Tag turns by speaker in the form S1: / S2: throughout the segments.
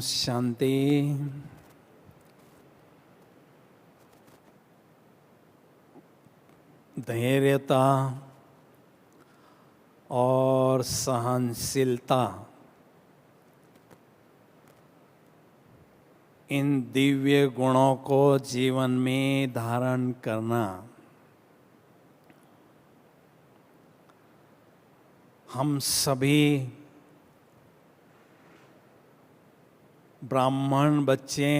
S1: शांति। धैर्यता और सहनशीलता, इन दिव्य गुणों को जीवन में धारण करना हम सभी ब्राह्मण बच्चे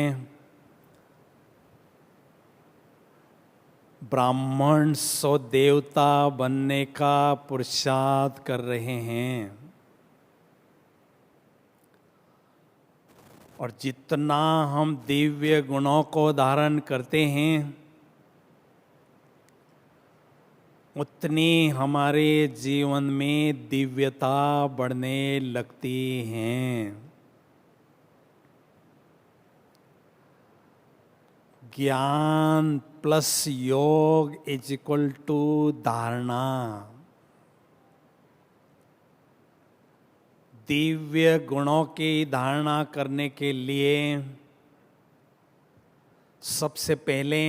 S1: ब्राह्मण सो देवता बनने का पुरुषार्थ कर रहे हैं। और जितना हम दिव्य गुणों को धारण करते हैं उतनी हमारे जीवन में दिव्यता बढ़ने लगती हैं। ज्ञान प्लस योग इज इक्वल टू धारणा। दिव्य गुणों की धारणा करने के लिए सबसे पहले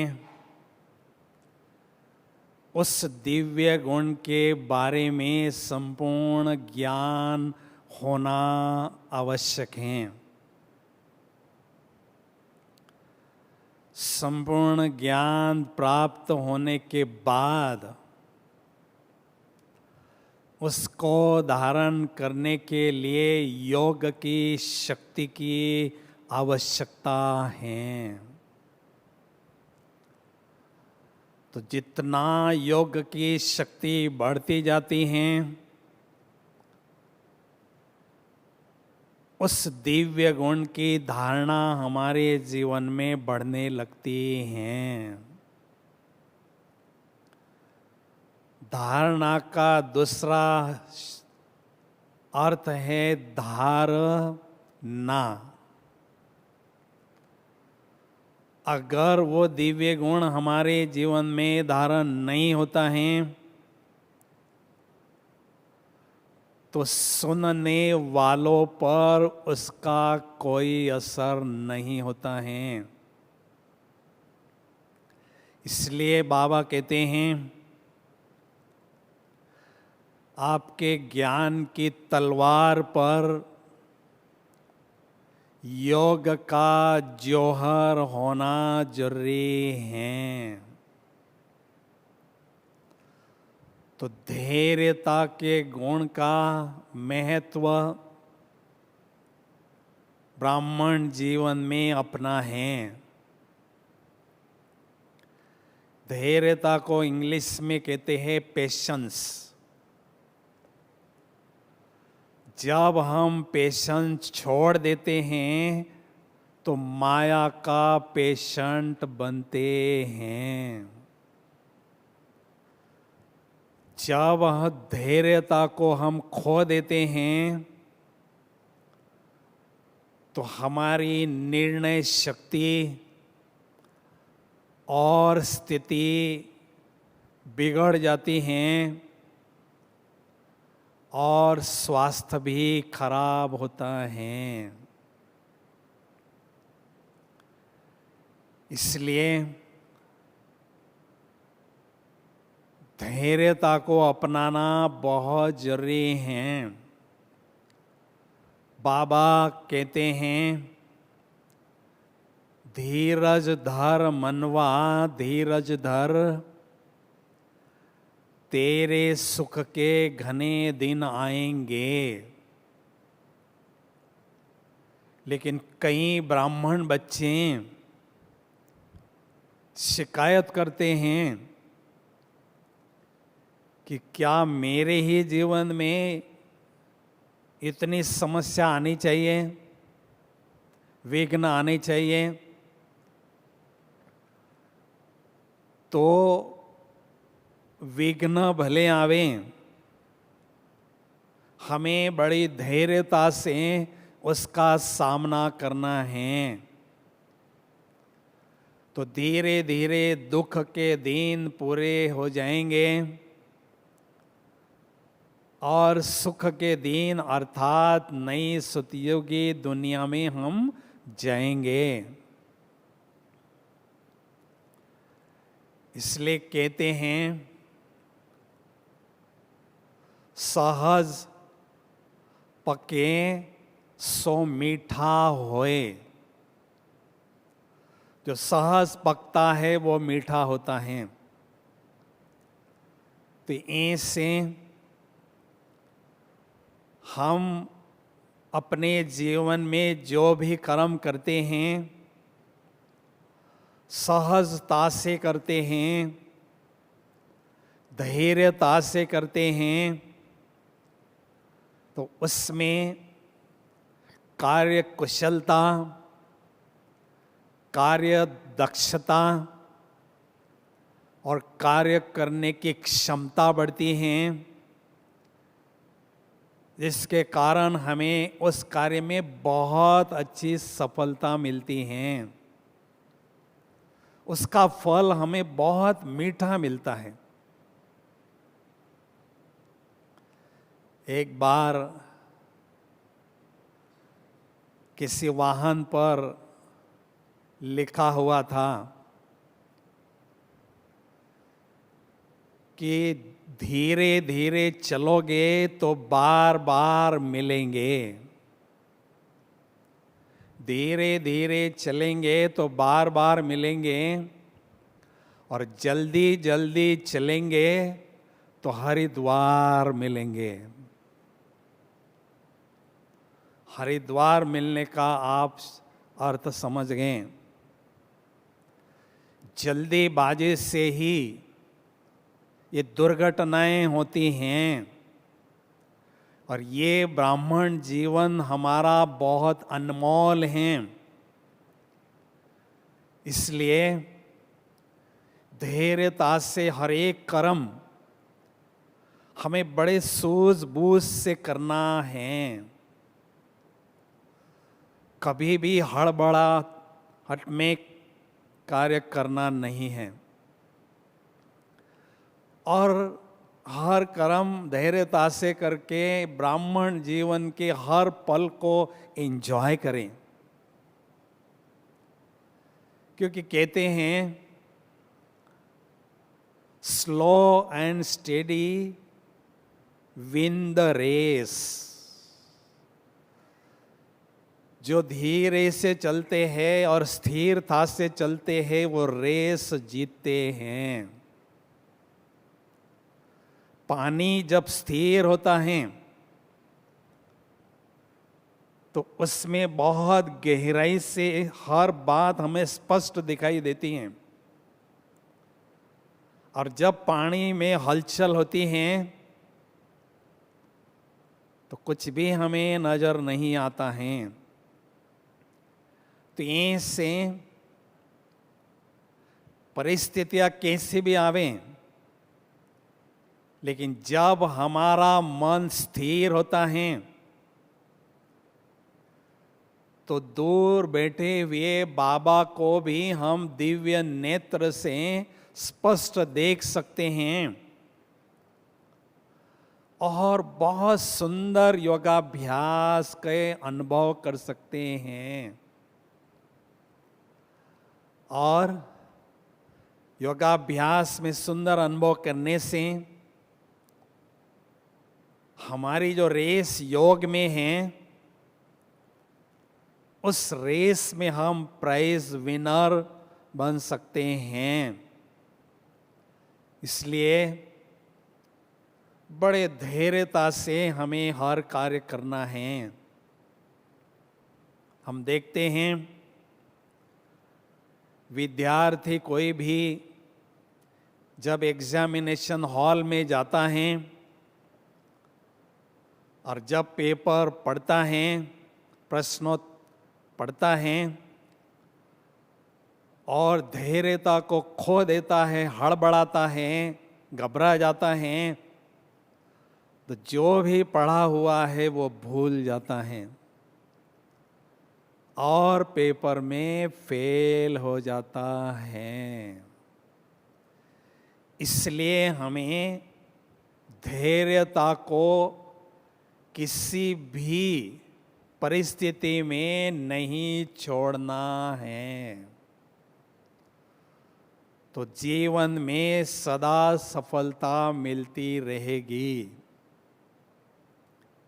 S1: उस दिव्य गुण के बारे में संपूर्ण ज्ञान होना आवश्यक है। संपूर्ण ज्ञान प्राप्त होने के बाद उसको धारण करने के लिए योग की शक्ति की आवश्यकता है। तो जितना योग की शक्ति बढ़ती जाती है उस दिव्य गुण की धारणा हमारे जीवन में बढ़ने लगती है। धारणा का दूसरा अर्थ है धारना। अगर वो दिव्य गुण हमारे जीवन में धारण नहीं होता है तो सुनने वालों पर उसका कोई असर नहीं होता है। इसलिए बाबा कहते हैं आपके ज्ञान की तलवार पर योग का जौहर होना जरूरी है। तो धैर्यता के गुण का महत्व ब्राह्मण जीवन में अपना है। धैर्यता को इंग्लिश में कहते हैं पेशेंस। जब हम पेशेंस छोड़ देते हैं तो माया का पेशेंट बनते हैं। जब धैर्यता को हम खो देते हैं तो हमारी निर्णय शक्ति और स्थिति बिगड़ जाती हैं और स्वास्थ्य भी खराब होता है। इसलिए धैर्यता को अपनाना बहुत जरूरी है। बाबा कहते हैं धीरज धर मनवा धीरज धर, तेरे सुख के घने दिन आएंगे। लेकिन कई ब्राह्मण बच्चे शिकायत करते हैं कि क्या मेरे ही जीवन में इतनी समस्या आनी चाहिए, विघ्न आने चाहिए। तो विघ्न भले आवे, हमें बड़ी धैर्यता से उसका सामना करना है। तो धीरे धीरे दुख के दिन पूरे हो जाएंगे और सुख के दिन अर्थात नई सतयुगी दुनिया में हम जाएंगे। इसलिए कहते हैं सहज पके सो मीठा होए। जो सहज पकता है वो मीठा होता है। तो ऐसे हम अपने जीवन में जो भी कर्म करते हैं सहजता से करते हैं, धैर्यता से करते हैं, तो उसमें कार्य कुशलता, कार्य दक्षता और कार्य करने की क्षमता बढ़ती है, जिसके कारण हमें उस कार्य में बहुत अच्छी सफलता मिलती है। उसका फल हमें बहुत मीठा मिलता है। एक बार किसी वाहन पर लिखा हुआ था कि धीरे धीरे चलोगे तो बार बार मिलेंगे, धीरे धीरे चलेंगे तो बार बार मिलेंगे, और जल्दी जल्दी चलेंगे तो हरिद्वार मिलेंगे। हरिद्वार मिलने का आप अर्थ समझ गए। जल्दीबाजी से ही ये दुर्घटनाएं होती हैं, और ये ब्राह्मण जीवन हमारा बहुत अनमोल है। इसलिए धैर्यता से हर एक कर्म हमें बड़े सूझबूझ से करना है। कभी भी हड़बड़ाहट में कार्य करना नहीं है, और हर कर्म धैर्यता से करके ब्राह्मण जीवन के हर पल को एंजॉय करें। क्योंकि कहते हैं slow and steady win the race. जो धीरे से चलते हैं और स्थिरता से चलते हैं वो रेस जीतते हैं। पानी जब स्थिर होता है तो उसमें बहुत गहराई से हर बात हमें स्पष्ट दिखाई देती है, और जब पानी में हलचल होती है तो कुछ भी हमें नजर नहीं आता है। तो ऐसे परिस्थितियां कैसे भी आवें, लेकिन जब हमारा मन स्थिर होता है तो दूर बैठे हुए बाबा को भी हम दिव्य नेत्र से स्पष्ट देख सकते हैं, और बहुत सुंदर योगाभ्यास के अनुभव कर सकते हैं। और योगाभ्यास में सुंदर अनुभव करने से हमारी जो रेस योग में है उस रेस में हम प्राइज विनर बन सकते हैं। इसलिए बड़े धैर्यता से हमें हर कार्य करना है। हम देखते हैं विद्यार्थी कोई भी जब एग्जामिनेशन हॉल में जाता है और जब पेपर पढ़ता है, प्रश्नों पढ़ता है और धैर्यता को खो देता है, हड़बड़ाता है, घबरा जाता है, तो जो भी पढ़ा हुआ है वो भूल जाता है और पेपर में फेल हो जाता है। इसलिए हमें धैर्यता को किसी भी परिस्थिति में नहीं छोड़ना है, तो जीवन में सदा सफलता मिलती रहेगी।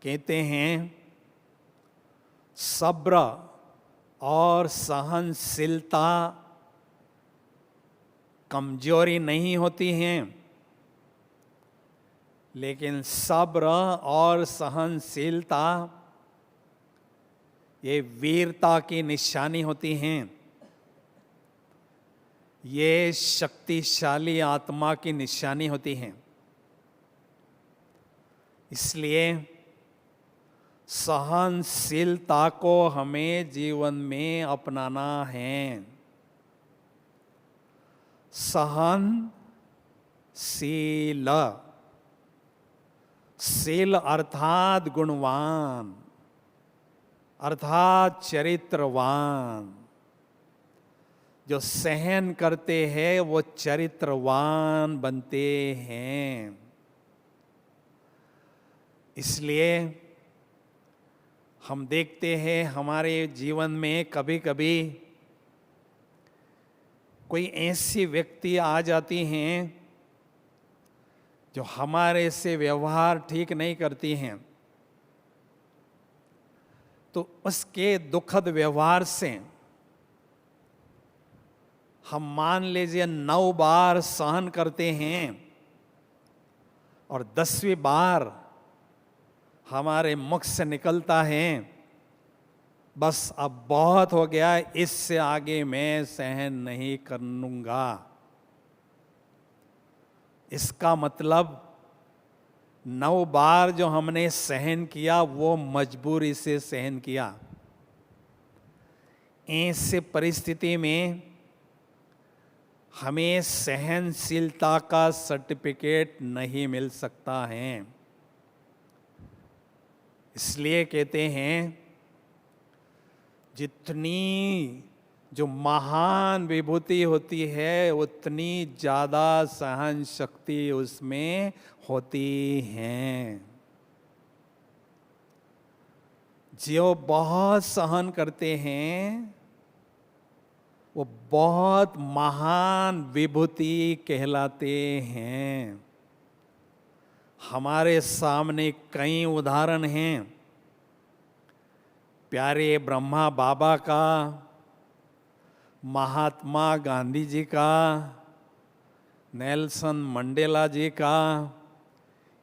S1: कहते हैं सब्र और सहनशीलता कमजोरी नहीं होती हैं, लेकिन सब्र और सहनशीलता ये वीरता की निशानी होती हैं। ये शक्तिशाली आत्मा की निशानी होती हैं। इसलिए सहनशीलता को हमें जीवन में अपनाना है। सहनशील, शील अर्थात गुणवान, अर्थात चरित्रवान। जो सहन करते हैं वो चरित्रवान बनते हैं। इसलिए हम देखते हैं हमारे जीवन में कभी कभी कोई ऐसी व्यक्ति आ जाती हैं जो हमारे से व्यवहार ठीक नहीं करती हैं, तो उसके दुखद व्यवहार से हम मान लीजिए 9 बार सहन करते हैं और 10वीं बार हमारे मुख से निकलता है, बस अब बहुत हो गया, इससे आगे मैं सहन नहीं करूंगा। इसका मतलब 9 बार जो हमने सहन किया वो मजबूरी से सहन किया। ऐसे परिस्थिति में हमें सहनशीलता का सर्टिफिकेट नहीं मिल सकता है। इसलिए कहते हैं जितनी जो महान विभूति होती है उतनी ज़्यादा सहन शक्ति उसमें होती है। जो बहुत सहन करते हैं वो बहुत महान विभूति कहलाते हैं। हमारे सामने कई उदाहरण हैं। प्यारे ब्रह्मा बाबा का, महात्मा गांधी जी का, नेल्सन मंडेला जी का,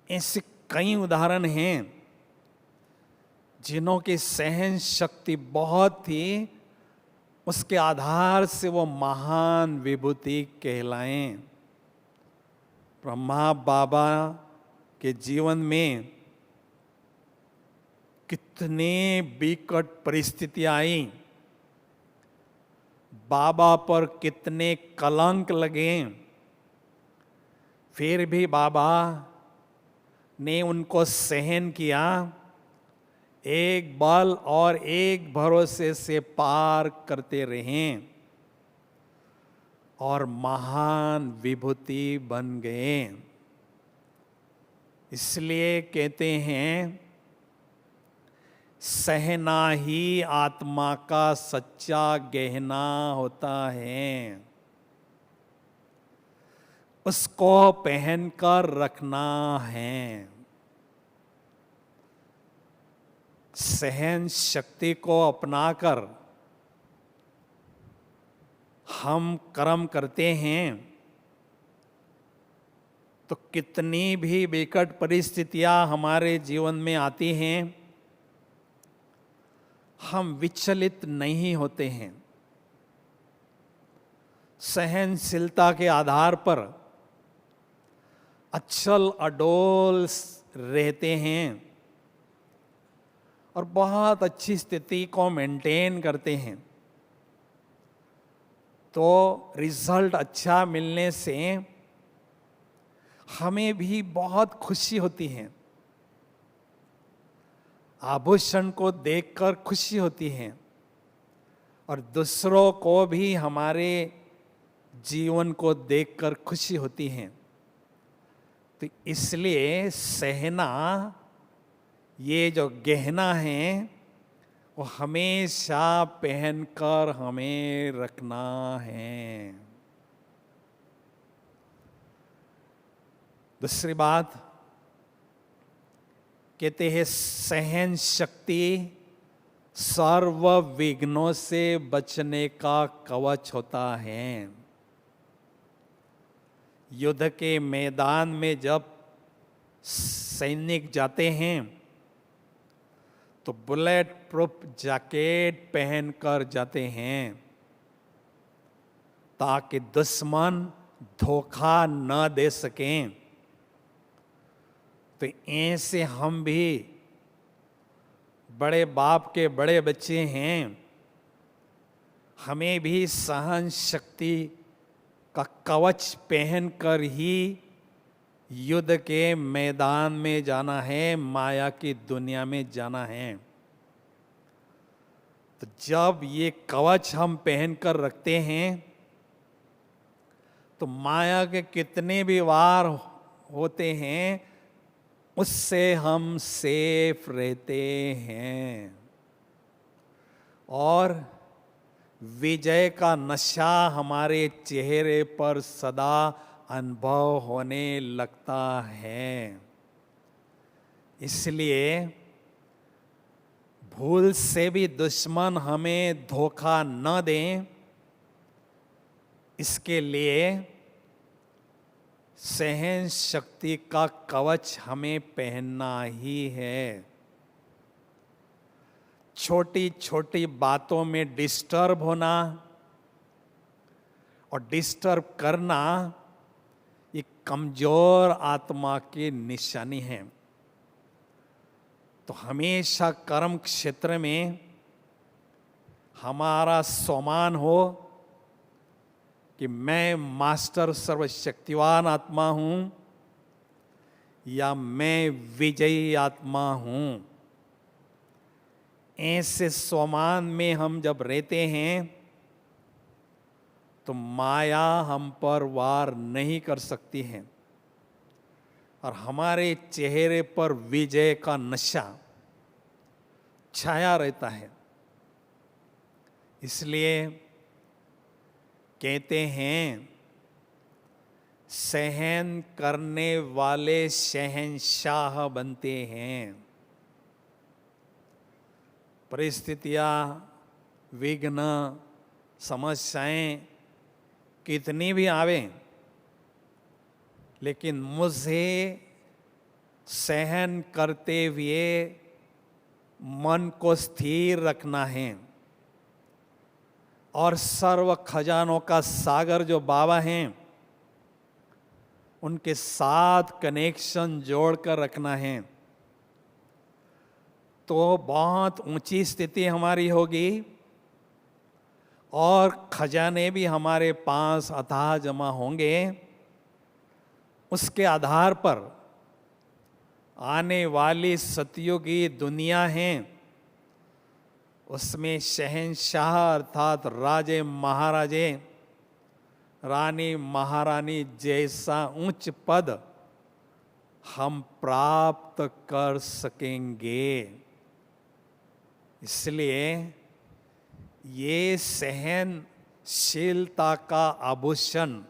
S1: ऐसे कई उदाहरण हैं जिन्हों की सहन शक्ति बहुत थी, उसके आधार से वो महान विभूति कहलाएं। ब्रह्मा बाबा के जीवन में कितने विकट परिस्थितियां आई, बाबा पर कितने कलंक लगे, फिर भी बाबा ने उनको सहन किया, एक बल और एक भरोसे से पार करते रहें और महान विभूति बन गए। इसलिए कहते हैं सहना ही आत्मा का सच्चा गहना होता है, उसको पहनकर रखना है। सहन शक्ति को अपनाकर हम कर्म करते हैं तो कितनी भी विकट परिस्थितियां हमारे जीवन में आती हैं, हम विचलित नहीं होते हैं। सहनशीलता के आधार पर अचल अडोल रहते हैं और बहुत अच्छी स्थिति को मेंटेन करते हैं, तो रिजल्ट अच्छा मिलने से हमें भी बहुत खुशी होती है। आभूषण को देखकर खुशी होती है और दूसरों को भी हमारे जीवन को देखकर खुशी होती है। तो इसलिए सहना, ये जो गहना है, वो हमेशा पहनकर हमें रखना है। दूसरी बात कहते हैं, सहन शक्ति सर्व विघ्नों से बचने का कवच होता है। युद्ध के मैदान में जब सैनिक जाते हैं तो बुलेट प्रूफ जैकेट पहनकर जाते हैं ताकि दुश्मन धोखा न दे सकें। तो ऐसे हम भी बड़े बाप के बड़े बच्चे हैं, हमें भी सहन शक्ति का कवच पहनकर ही युद्ध के मैदान में जाना है, माया की दुनिया में जाना है। तो जब ये कवच हम पहनकर रखते हैं तो माया के कितने भी वार होते हैं उससे हम सेफ रहते हैं और विजय का नशा हमारे चेहरे पर सदा अनुभव होने लगता है। इसलिए भूल से भी दुश्मन हमें धोखा न दें, इसके लिए सहन शक्ति का कवच हमें पहनना ही है। छोटी छोटी बातों में डिस्टर्ब होना और डिस्टर्ब करना ये कमजोर आत्मा की निशानी है। तो हमेशा कर्म क्षेत्र में हमारा सम्मान हो कि मैं मास्टर सर्वशक्तिवान आत्मा हूं या मैं विजयी आत्मा हूं। ऐसे सम्मान में हम जब रहते हैं तो माया हम पर वार नहीं कर सकती है और हमारे चेहरे पर विजय का नशा छाया रहता है। इसलिए कहते हैं, सहन करने वाले शहंशाह बनते हैं। परिस्थितियां, विघ्न, समस्याएं कितनी भी आवे, लेकिन मुझे सहन करते हुए मन को स्थिर रखना है और सर्व खजानों का सागर जो बाबा हैं उनके साथ कनेक्शन जोड़कर रखना है। तो बहुत ऊंची स्थिति हमारी होगी और खजाने भी हमारे पास अथाह जमा होंगे। उसके आधार पर आने वाली सतयुगी दुनिया है, उसमें शहंशाह अर्थात राजे महाराजे, रानी महारानी जैसा उच्च पद हम प्राप्त कर सकेंगे। इसलिए ये सहनशीलता का आभूषण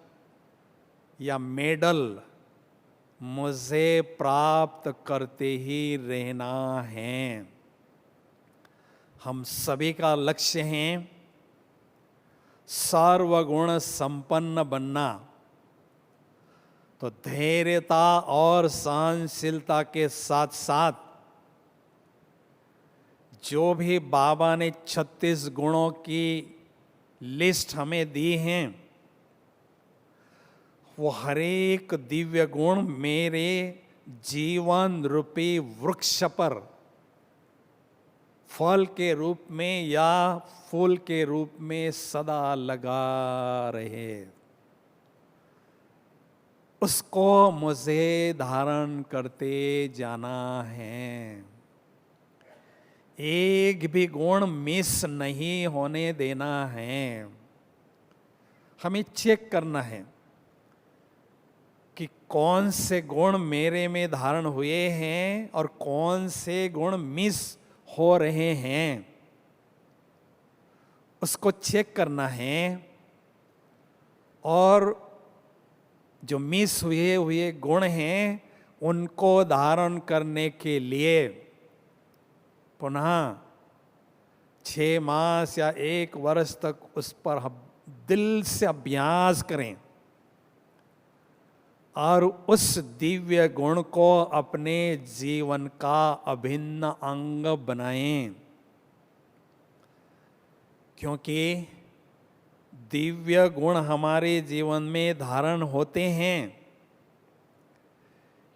S1: या मेडल मुझे प्राप्त करते ही रहना है। हम सभी का लक्ष्य है सर्वगुण संपन्न बनना। तो धैर्यता और सहनशीलता के साथ साथ जो भी बाबा ने 36 गुणों की लिस्ट हमें दी हैं, वो हर एक दिव्य गुण मेरे जीवन रूपी वृक्ष पर फल के रूप में या फूल के रूप में सदा लगा रहे। उसको मुझे धारण करते जाना है। एक भी गुण मिस नहीं होने देना है। हमें चेक करना है कि कौन से गुण मेरे में धारण हुए हैं और कौन से गुण मिस हो रहे हैं। उसको चेक करना है, और जो मिस हुए गुण हैं उनको धारण करने के लिए पुनः 6 मास या 1 वर्ष तक उस पर हम दिल से अभ्यास करें और उस दिव्य गुण को अपने जीवन का अभिन्न अंग बनाएं। क्योंकि दिव्य गुण हमारे जीवन में धारण होते हैं,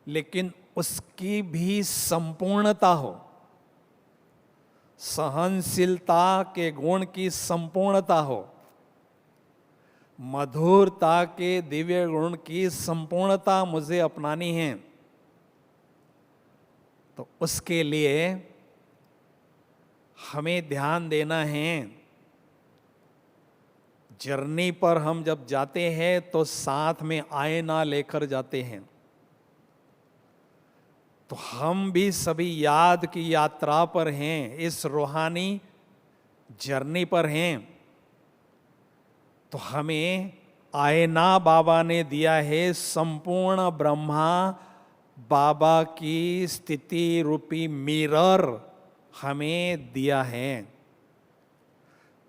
S1: लेकिन उसकी भी संपूर्णता हो, सहनशीलता के गुण की संपूर्णता हो, मधुरता के दिव्य गुण की संपूर्णता मुझे अपनानी है। तो उसके लिए हमें ध्यान देना है। जर्नी पर हम जब जाते हैं तो साथ में आईना लेकर जाते हैं। तो हम भी सभी याद की यात्रा पर हैं, इस रूहानी जर्नी पर हैं। तो हमें आईना बाबा ने दिया है, संपूर्ण ब्रह्मा बाबा की स्थिति रूपी मिरर हमें दिया है।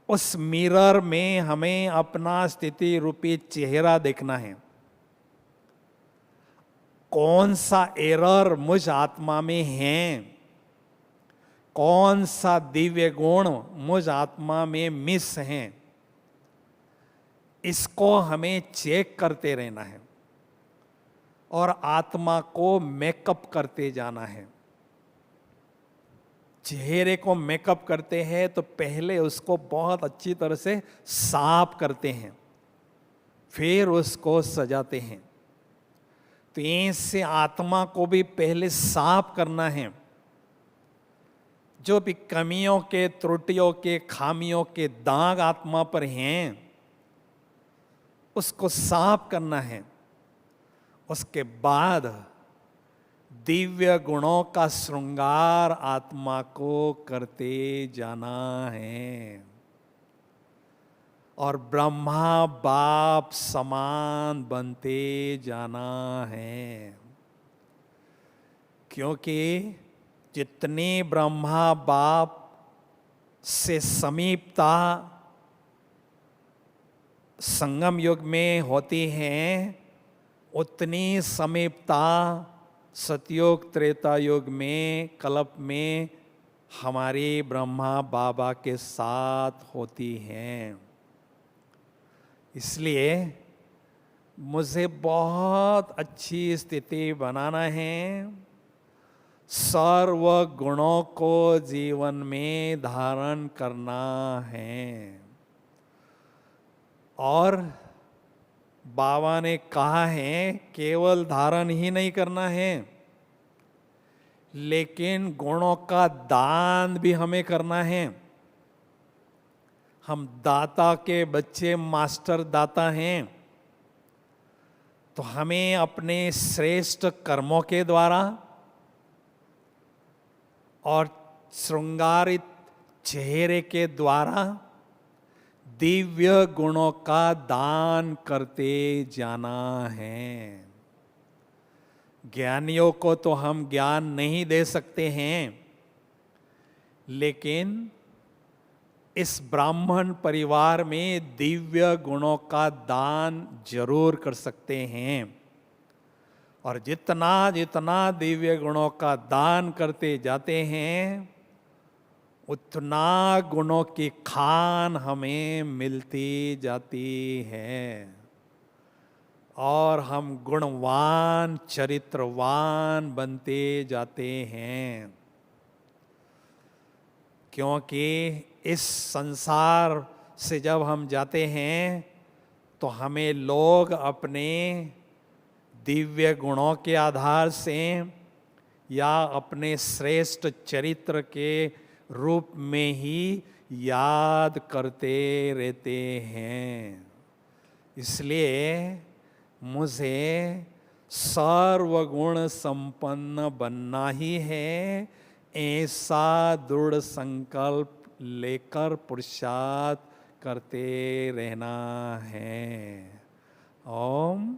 S1: उस मिरर में हमें अपना स्थिति रूपी चेहरा देखना है। कौन सा एरर मुझ आत्मा में है, कौन सा दिव्य गुण मुझ आत्मा में मिस है, इसको हमें चेक करते रहना है और आत्मा को मेकअप करते जाना है। चेहरे को मेकअप करते हैं तो पहले उसको बहुत अच्छी तरह से साफ करते हैं, फिर उसको सजाते हैं। तो ऐसे आत्मा को भी पहले साफ करना है। जो भी कमियों के, त्रुटियों के, खामियों के दाग आत्मा पर हैं, उसको साफ करना है। उसके बाद दिव्य गुणों का श्रृंगार आत्मा को करते जाना है और ब्रह्मा बाप समान बनते जाना है। क्योंकि जितनी ब्रह्मा बाप से समीपता संगम युग में होती है, उतनी समीपता सतयुग त्रेता युग में, कल्प में हमारी ब्रह्मा बाबा के साथ होती हैं। इसलिए मुझे बहुत अच्छी स्थिति बनाना है, सर्व गुणों को जीवन में धारण करना है। और बाबा ने कहा है केवल धारण ही नहीं करना है, लेकिन गुणों का दान भी हमें करना है। हम दाता के बच्चे मास्टर दाता हैं, तो हमें अपने श्रेष्ठ कर्मों के द्वारा और श्रृंगारित चेहरे के द्वारा दिव्य गुणों का दान करते जाना है। ज्ञानियों को तो हम ज्ञान नहीं दे सकते हैं, लेकिन इस ब्राह्मण परिवार में दिव्य गुणों का दान जरूर कर सकते हैं। और जितना जितना दिव्य गुणों का दान करते जाते हैं, उतना गुणों की खान हमें मिलती जाती है और हम गुणवान चरित्रवान बनते जाते हैं। क्योंकि इस संसार से जब हम जाते हैं तो हमें लोग अपने दिव्य गुणों के आधार से या अपने श्रेष्ठ चरित्र के रूप में ही याद करते रहते हैं। इसलिए मुझे सर्वगुण संपन्न बनना ही है, ऐसा दृढ़ संकल्प लेकर पुरुषार्थ करते रहना है। ओम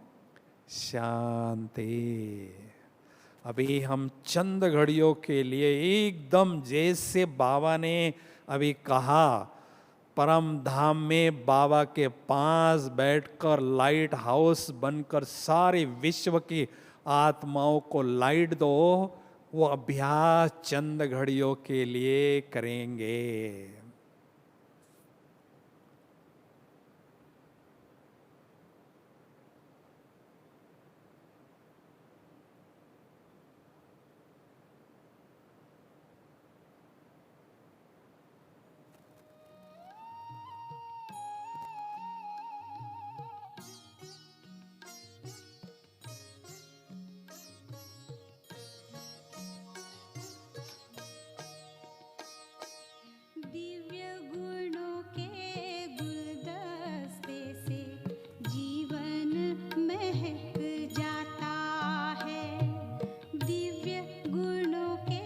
S1: शांति। अभी हम चंद घड़ियों के लिए एकदम जैसे बाबा ने अभी कहा, परम धाम में बाबा के पास बैठकर लाइट हाउस बनकर सारे विश्व की आत्माओं को लाइट दो, वो अभ्यास चंद घड़ियों के लिए करेंगे।
S2: दिव्य गुणों के गुलदस्ते से जीवन महक जाता है। दिव्य गुणों के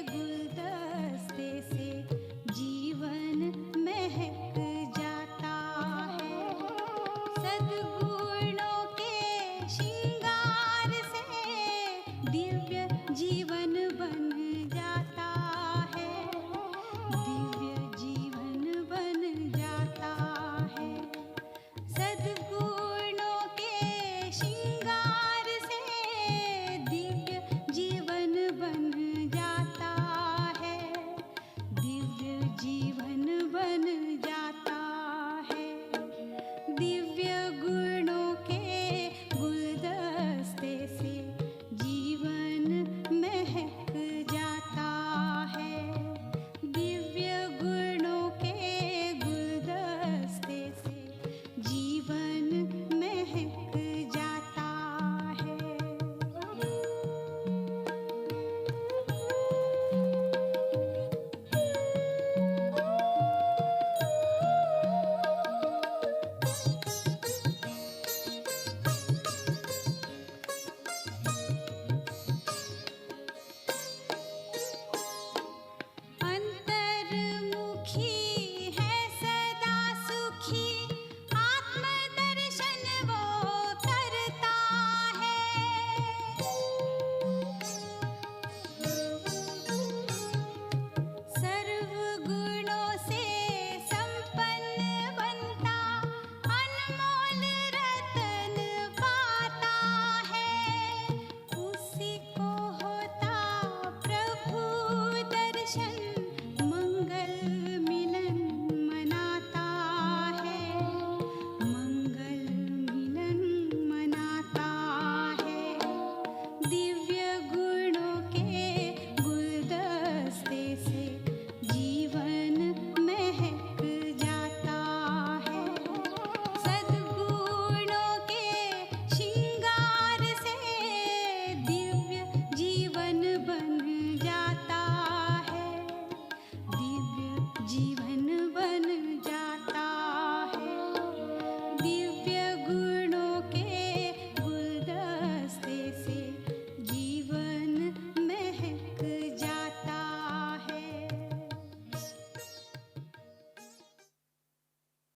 S2: गुलदस्ते से जीवन महक जाता है। सद्गुणों के श्रृंगार से दिव्य जीवन बन जाता